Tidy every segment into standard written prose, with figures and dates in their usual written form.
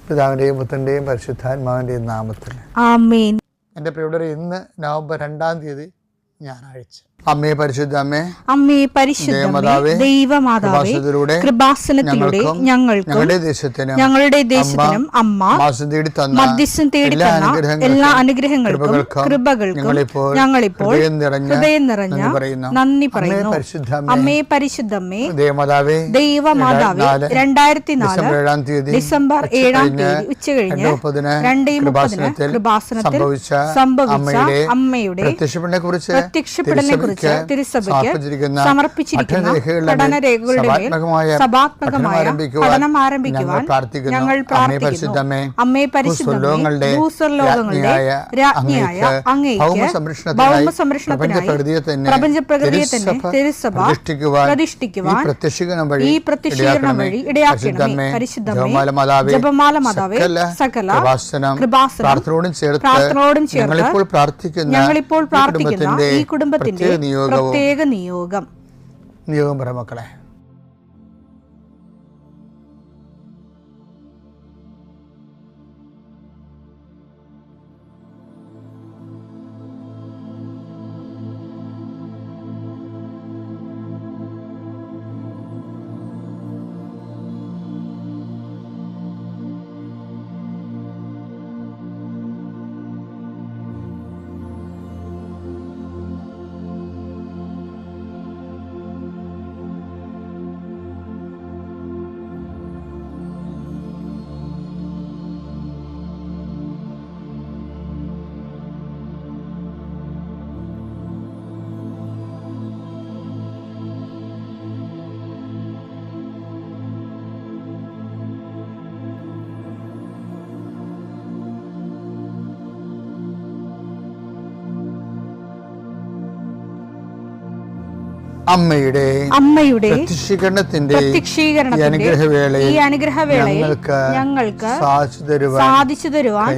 പിതാവിൻ്റെയും പുത്രൻ്റെയും പരിശുദ്ധാത്മാവിൻ്റെയും നാമത്തിൽ ആമേൻ. എൻ്റെ പ്രിയപ്പെട്ടവരെ, ഇന്ന് നവംബർ 2 ഞായറാഴ്ച. അമ്മേ പരിശുദ്ധ അമ്മേ, അമ്മേ പരിശുദ്ധമേ, ദൈവമാതാവേ, കൃപാസനത്തിലൂടെ ഞങ്ങളുടെ ദേശത്തിനും അമ്മ മധ്യസ്ഥം തേടി തന്ന എല്ലാ അനുഗ്രഹങ്ങൾക്കും കൃപകൾക്കും ഞങ്ങളിപ്പോൾ ഹൃദയം നിറഞ്ഞ നന്ദി പറയുന്നു. അമ്മേ പരിശുദ്ധമേ, ദൈവമാതാവേ, 2004 ഡിസംബർ 7 ഉച്ചകഴിഞ്ഞ് 2:30 കൃപാസനത്തിൽ സംഭവിച്ച അമ്മയുടെ പ്രത്യക്ഷപ്പെടലിനെ കുറിച്ച് തിരുസഭയ്ക്ക് സമർപ്പിച്ചിരിക്കുന്ന പഠനരേഖകളുടെ മേൽ സഭാത്മകമായ പഠനം ആരംഭിക്കുവാൻ ഞങ്ങൾ പ്രാർത്ഥിക്കുന്നു. അമ്മേ പരിശുദ്ധമേ, ഭൂസ്വർലോകങ്ങളുടെ രാജ്ഞിയായ അങ്ങേയ്ക്ക് ഭൗമസംരക്ഷണത്തിനായി പ്രപഞ്ചപ്രകൃതിയെ തന്നെ തിരുസഭ പ്രതിഷ്ഠിക്കുവാൻ ഈ പ്രത്യക്ഷീകരണം വഴി ഇടയാക്കണമേ. പരിശുദ്ധമേ, ജപമാല മാതാവേ, സകല കൃപാസനം പ്രാർത്ഥനയോടും ചേർത്ത് ഞങ്ങളിപ്പോൾ പ്രാർത്ഥിക്കുന്ന ഈ കുടുംബത്തിന്റെ പ്രത്യേക നിയോഗം പറ മക്കളെ. അമ്മയുടെ പ്രത്യക്ഷീകരണത്തിന്റെ ഈ അനുഗ്രഹവേളയിൽ ഞങ്ങൾക്ക് സാധിച്ചു തരുവാൻ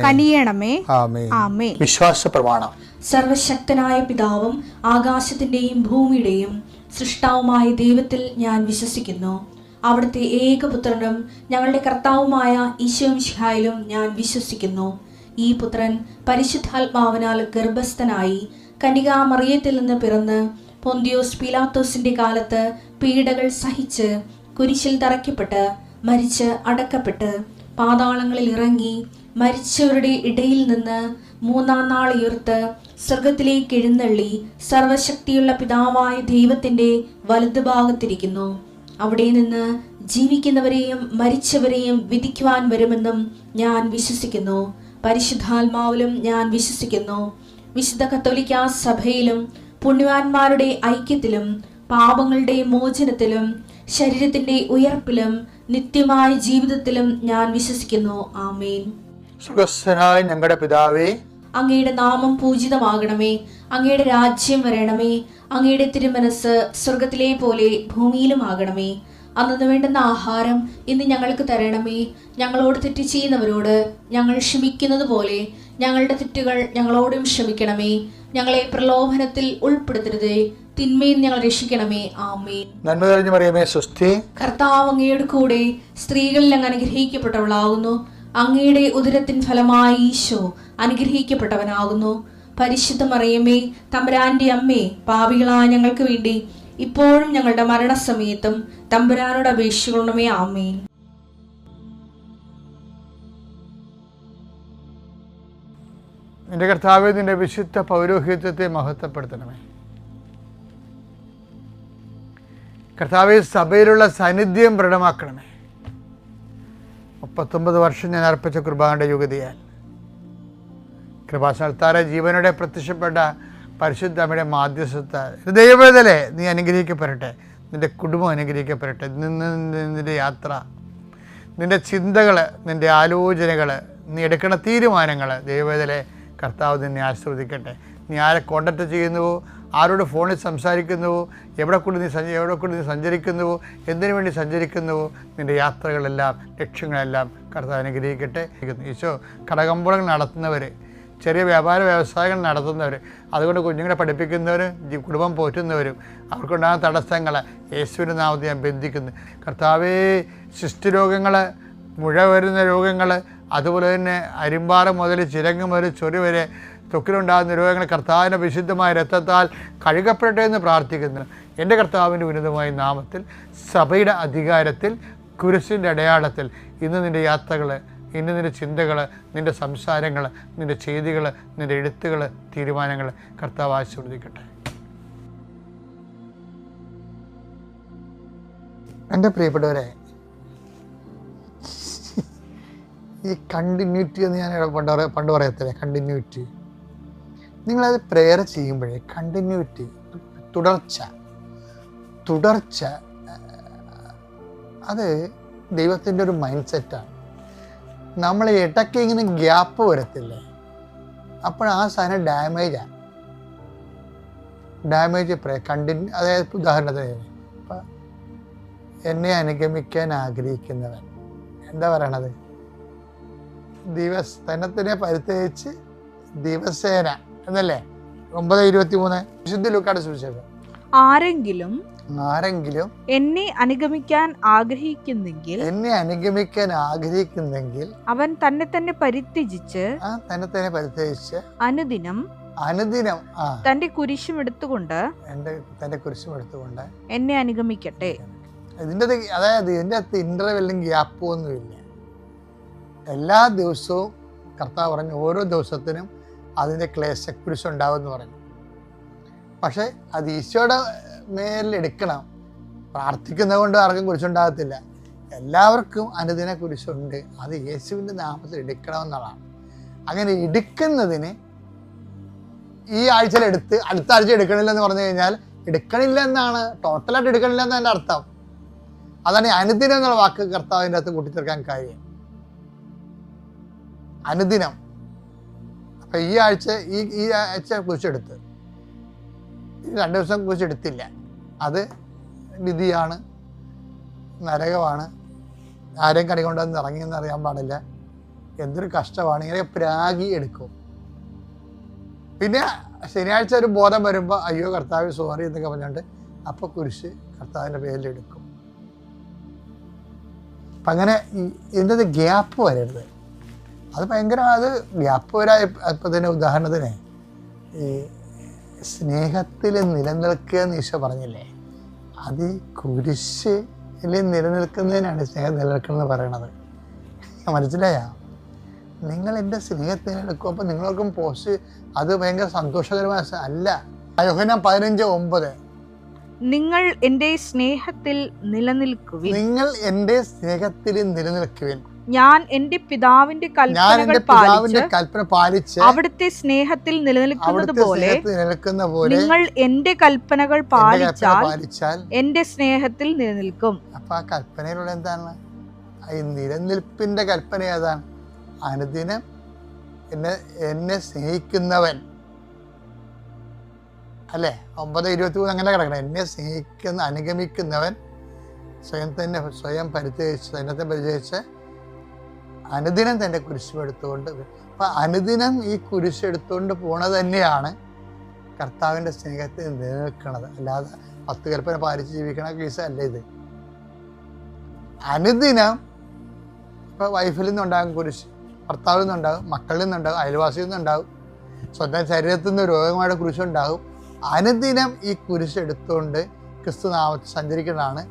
കനിയണമേ. ആമേൻ. വിശ്വാസ പ്രമാണം. സർവശക്തനായ പിതാവും ആകാശത്തിന്റെയും ഭൂമിയുടെയും സൃഷ്ടാവുമായ ദൈവത്തിൽ ഞാൻ വിശ്വസിക്കുന്നു. അവിടുത്തെ ഏകപുത്രനും ഞങ്ങളുടെ കർത്താവുമായ ഈശോമിശിഹായിലും ഞാൻ വിശ്വസിക്കുന്നു. ഈ പുത്രൻ പരിശുദ്ധാത്മാവിനാൽ ഗർഭസ്ഥനായി കന്യകാമറിയത്തിൽ നിന്ന് പിറന്ന് പൊന്തിയോസ് പീലാത്തോസിന്റെ കാലത്ത് പീഡകൾ സഹിച്ച് കുരിശിൽ തറയ്ക്കപ്പെട്ട് മരിച്ച് അടക്കപ്പെട്ട് പാതാളങ്ങളിൽ ഇറങ്ങി മരിച്ചവരുടെ ഇടയിൽ നിന്ന് 3-ാം നാൾ ഉയർത്ത് സ്വർഗത്തിലേക്ക് എഴുന്നള്ളി സർവശക്തിയുള്ള പിതാവായ ദൈവത്തിന്റെ വലതുഭാഗത്തിരിക്കുന്നു. അവിടെ നിന്ന് ജീവിക്കുന്നവരെയും മരിച്ചവരെയും വിധിക്കുവാൻ വരുമെന്നും ഞാൻ വിശ്വസിക്കുന്നു. പരിശുദ്ധാത്മാവിലും ഞാൻ വിശ്വസിക്കുന്നു. വിശുദ്ധ കത്തോലിക്കാ സഭയിലും പുണ്യവാന്മാരുടെ ഐക്യത്തിലും പാപങ്ങളുടെ മോചനത്തിലും ശരീരത്തിന്റെ ഉയർപ്പിലും നിത്യമായ ജീവിതത്തിലും ഞാൻ വിശ്വസിക്കുന്നു. ആമേൻ. സുഖസ്ഥനായ ഞങ്ങളുടെ പിതാവേ, അങ്ങയുടെ നാമം പൂജിതമാകണമേ. അങ്ങയുടെ രാജ്യം വരണമേ. അങ്ങയുടെ തിരുമനസ് സ്വർഗത്തിലെ പോലെ ഭൂമിയിലും ആകണമേ. അന്നു വേണ്ടുന്ന ആഹാരം ഇന്ന് ഞങ്ങൾക്ക് തരണമേ. ഞങ്ങളോട് തെറ്റ് ചെയ്യുന്നവരോട് ഞങ്ങൾ ക്ഷമിക്കുന്നത് പോലെ ഞങ്ങളുടെ തെറ്റുകൾ ഞങ്ങളോടും ക്ഷമിക്കണമേ. ഞങ്ങളെ പ്രലോഭനത്തിൽ ഉൾപ്പെടുത്തരുതേ, തിന്മയിൽ ഞങ്ങൾ രക്ഷിക്കണമേ. ആമേൻ. നന്മ നിറഞ്ഞ മറിയമേ, സ്വസ്തി. കർത്താവ് അങ്ങയുടെ കൂടെ സ്ത്രീകളിൽ അങ്ങ് അനുഗ്രഹിക്കപ്പെട്ടവളാകുന്നു. അങ്ങയുടെ ഉദരത്തിൻ ഫലമായി ഈശോ അനുഗ്രഹിക്കപ്പെട്ടവനാകുന്നു. പരിശുദ്ധ മറിയമേ, തമ്പുരാന്റെ അമ്മേ, പാപികളായ ഞങ്ങൾക്ക് വേണ്ടി ഇപ്പോഴും ഞങ്ങളുടെ മരണസമയത്തും തമ്പുരാനോട് അപേക്ഷിക്കണമേ. ആമേൻ. എൻ്റെ കർത്താവേ, നിന്റെ വിശുദ്ധ പൗരോഹിത്യത്തെ മഹത്വപ്പെടുത്തണമേ. കർത്താവേ, സഭയിലുള്ള സാന്നിധ്യം ദൃഢമാക്കണമേ. 39 വർഷം ഞാൻ അർപ്പിച്ച കൃപാന്റെ യുഗതിയാൽ കൃപാസനത്താറെ ജീവനോടെ പ്രത്യക്ഷപ്പെട്ട പരിശുദ്ധ അമ്മയുടെ മാധ്യസ്ഥത്താൽ ദൈവവേദലേ നീ അനുഗ്രഹിക്കപ്പെടട്ടെ. നിൻ്റെ കുടുംബം അനുഗ്രഹിക്കപ്പെടട്ടെ. നിൻ്റെ യാത്ര, നിൻ്റെ ചിന്തകൾ, നിൻ്റെ ആലോചനകൾ, നീ എടുക്കുന്ന തീരുമാനങ്ങൾ ദൈവവേദലേ കർത്താവ് നിന്നെ ആശീർവദിക്കട്ടെ. നീ ആരെ കോൺടാക്റ്റ് ചെയ്യുന്നുവോ, ആരോട് ഫോണിൽ സംസാരിക്കുന്നുവോ, എവിടെ കൂടി നീ സഞ്ചരിക്കുന്നുവോ, എന്തിനു വേണ്ടി സഞ്ചരിക്കുന്നുവോ, നിൻ്റെ യാത്രകളെല്ലാം ലക്ഷ്യങ്ങളെല്ലാം കർത്താവ് അനുഗ്രഹിക്കട്ടെ. ഈശോ കടകമ്പോളങ്ങൾ നടത്തുന്നവർ, ചെറിയ വ്യാപാര വ്യവസായങ്ങൾ നടത്തുന്നവർ, അതുകൊണ്ട് കുഞ്ഞുങ്ങളെ പഠിപ്പിക്കുന്നവർ, കുടുംബം പോറ്റുന്നവരും അവർക്കുണ്ടാകുന്ന തടസ്സങ്ങൾ യേശുവിൻ്റെ നാമത്തിൽ ഞാൻ ബന്ധിക്കുന്നു. കർത്താവേ, ശിഷ്ടരോഗങ്ങൾ, മുഴ വരുന്ന രോഗങ്ങൾ, അതുപോലെ തന്നെ അരിമ്പാറ മുതൽ ചിരങ്ങ് മുതൽ ചൊറി വരെ ത്വക്കിലുണ്ടാകുന്ന രോഗങ്ങൾ കർത്താവിൻ്റെ വിശുദ്ധമായ രക്തത്താൽ കഴുകപ്പെടട്ടെ എന്ന് പ്രാർത്ഥിക്കുന്നു. എൻ്റെ കർത്താവിൻ്റെ ഉന്നതമായ നാമത്തിൽ, സഭയുടെ അധികാരത്തിൽ, കുരിശിൻ്റെ അടയാളത്തിൽ ഇന്ന് നിൻ്റെ യാത്രകൾ, ഇന്ന് നിൻ്റെ ചിന്തകൾ, നിൻ്റെ സംസാരങ്ങൾ, നിൻ്റെ ചെയ്തികൾ, നിൻ്റെ എഴുത്തുകൾ, തീരുമാനങ്ങൾ കർത്താവ് ആശീർവദിക്കട്ടെ. എൻ്റെ പ്രിയപ്പെട്ടവരെ, ഈ കണ്ടിന്യൂറ്റി എന്ന് ഞാൻ പണ്ട് പറയത്തില്ലേ, കണ്ടിന്യൂറ്റി. നിങ്ങളത് പ്രെയർ ചെയ്യുമ്പോഴേ കണ്ടിന്യൂറ്റി, തുടർച്ച അത് ദൈവത്തിൻ്റെ ഒരു മൈൻഡ് സെറ്റാണ്. നമ്മൾ ഇടയ്ക്ക് ഇങ്ങനെ ഗ്യാപ്പ് വരത്തില്ലേ, അപ്പോൾ ആ സാധനം ഡാമേജ് അതായത് ഉദാഹരണത്തിന് ഇപ്പം എന്നെ അനുഗമിക്കാൻ ആഗ്രഹിക്കുന്നവൻ എന്താ പറയണത്, തന്നെ പരിത്യജിച്ച് ദിവസേന എന്നല്ലേ 9:23 വിശുദ്ധ ലൂക്കായുടെ സുവിശേഷം. ആരെങ്കിലും എന്നെ അനുഗമിക്കാൻ ആഗ്രഹിക്കുന്നെങ്കിൽ അവൻ തന്നെ പരിത്യജിച്ച് അനുദിനം തന്റെ കുരിശും എടുത്തുകൊണ്ട് എന്നെ അനുഗമിക്കട്ടെ. ഇതിൻ്റെ അകത്ത് ഇന്റർവെല്ലും ഗ്യാപ്പും ഒന്നുമില്ല. എല്ലാ ദിവസവും കർത്താവ് പറഞ്ഞു ഓരോ ദിവസത്തിനും അതിൻ്റെ ക്ലേശക്കുരിശ് ഉണ്ടാവും എന്ന് പറഞ്ഞു. പക്ഷെ അത് ഈശോയുടെ മേലെടുക്കണം. പ്രാർത്ഥിക്കുന്നത് കൊണ്ട് ആർക്കും കുരിശുണ്ടാകത്തില്ല. എല്ലാവർക്കും അനുദിന കുരിശുണ്ട്. അത് യേശുവിൻ്റെ നാമത്തിൽ എടുക്കണമെന്നുള്ളതാണ്. അങ്ങനെ എടുക്കുന്നതിന് ഈ ആഴ്ചയിൽ എടുത്ത് അടുത്ത ആഴ്ച എടുക്കണില്ലെന്ന് പറഞ്ഞു കഴിഞ്ഞാൽ എടുക്കണില്ല എന്നാണ്, ടോട്ടലായിട്ട് എടുക്കണില്ല എന്നാണ് എൻ്റെ അർത്ഥം. അതാണ് അനുദിനം എന്നുള്ള വാക്ക് കർത്താവിൻ്റെ അകത്ത് കൂട്ടിച്ചേർക്കാൻ കാര്യം. അനുദിനം. അപ്പം ഈ ആഴ്ച കുരിശെടുത്ത് 2 ദിവസം കുരിശെടുത്തില്ല, അത് വിധിയാണ്, നരകമാണ്, ആരെയും കണി കൊണ്ടുവന്ന് ഇറങ്ങിയെന്ന് അറിയാൻ പാടില്ല, എന്തൊരു കഷ്ടമാണ്. ഇങ്ങനെ പ്രാഗി എടുക്കും. പിന്നെ ശനിയാഴ്ച ഒരു ബോധം വരുമ്പോൾ അയ്യോ കർത്താവ് സോറി എന്നൊക്കെ പറഞ്ഞുകൊണ്ട് അപ്പോൾ കുരിശ് കർത്താവിൻ്റെ പേരിലെടുക്കും. അപ്പം അങ്ങനെ ഇതിൻ്റെ ഗ്യാപ്പ് വരരുത്. അത് ഭയങ്കര, അത് ഗ്യാപ്പ് വരാൻ ഇപ്പം തന്നെ ഉദാഹരണത്തിന് ഈ സ്നേഹത്തിൽ നിലനിൽക്കുക എന്ന് ഈശോ പറഞ്ഞില്ലേ, അത് കുരിശിൽ നിലനിൽക്കുന്നതിനാണ് സ്നേഹം നിലനിൽക്കുന്നത് പറയണത്. മനസ്സിലായോ? നിങ്ങൾ എൻ്റെ സ്നേഹത്തിൽ നിലനിൽക്കും. അപ്പം നിങ്ങൾക്കും അത് ഭയങ്കര സന്തോഷകരമായ അല്ല. യോഹന്നാൻ 15:9 നിങ്ങൾ എൻ്റെ സ്നേഹത്തിൽ നിലനിൽക്കുവിൻ. ഞാൻ എൻ്റെ പിതാവിന്റെ കൽപ്പന പാലിച്ച് അവിടുത്തെ സ്നേഹത്തിൽ നിലനിൽക്കുന്നത് പോലെ നിങ്ങൾ എൻ്റെ കൽപ്പനകൾ പാലിച്ചാൽ എൻ്റെ സ്നേഹത്തിൽ നിലനിൽക്കും. അപ്പൊ ആ കൽപ്പനയിലുള്ള എന്താണ്? ഈ നിലനിൽപ്പിന്റെ കൽപ്പന ഏതാണ്? അനുദിനം എന്നെ സ്നേഹിക്കുന്നവൻ അല്ലേ? 9:23 അങ്ങനെ കിടക്കണം. എന്നെ അനുഗമിക്കുന്നവൻ സ്വയം പരിചയിച്ച് അനുദിനം തൻ്റെ കുരിശെടുത്തുകൊണ്ട്, അപ്പം അനുദിനം ഈ കുരിശെടുത്തുകൊണ്ട് പോണത് തന്നെയാണ് കർത്താവിൻ്റെ സ്നേഹത്തിൽ നിലനിൽക്കുന്നത്. അല്ലാതെ 10 കൽപ്പന പാലിച്ച് ജീവിക്കണ കേസ് അല്ല ഇത്. അനുദിനം ഇപ്പോൾ വൈഫിൽ നിന്നുണ്ടാകും കുരിശ്, ഭർത്താവിൽ നിന്നുണ്ടാകും, മക്കളിൽ നിന്നുണ്ടാകും, അയൽവാസിയിൽ നിന്നുണ്ടാകും, സ്വന്തം ശരീരത്തിൽ നിന്ന് രോഗങ്ങളുടെ കുരിശുണ്ടാകും. അനുദിനം ഈ കുരിശെടുത്തുകൊണ്ട് ക്രിസ്തുനാമത്തിൽ സഞ്ചരിക്കുന്നതാണ്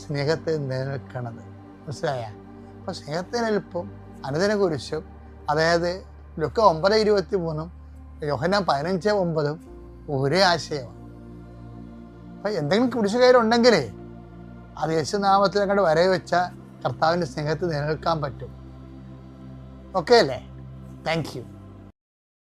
സ്നേഹത്തിൽ നിലനിൽക്കുന്നത്. മനസ്സിലായ? അപ്പോൾ സ്നേഹത്തിൽ നിൽപ്പും അനുദിന കുരിശും, അതായത് ലൂക്ക 9:23 യോഹന്നാൻ 15:9 ഒരേ ആശയമാണ്. അപ്പം എന്തെങ്കിലും കുരിശ് കയ്യിലുണ്ടെങ്കിലേ അത് യേശുനാമത്തിൽ അങ്ങോട്ട് വരവ് വെച്ചാൽ കർത്താവിൻ്റെ സ്നേഹത്തിൽ നിലനിൽക്കാൻ പറ്റും. ഓക്കെ അല്ലേ? Thank you.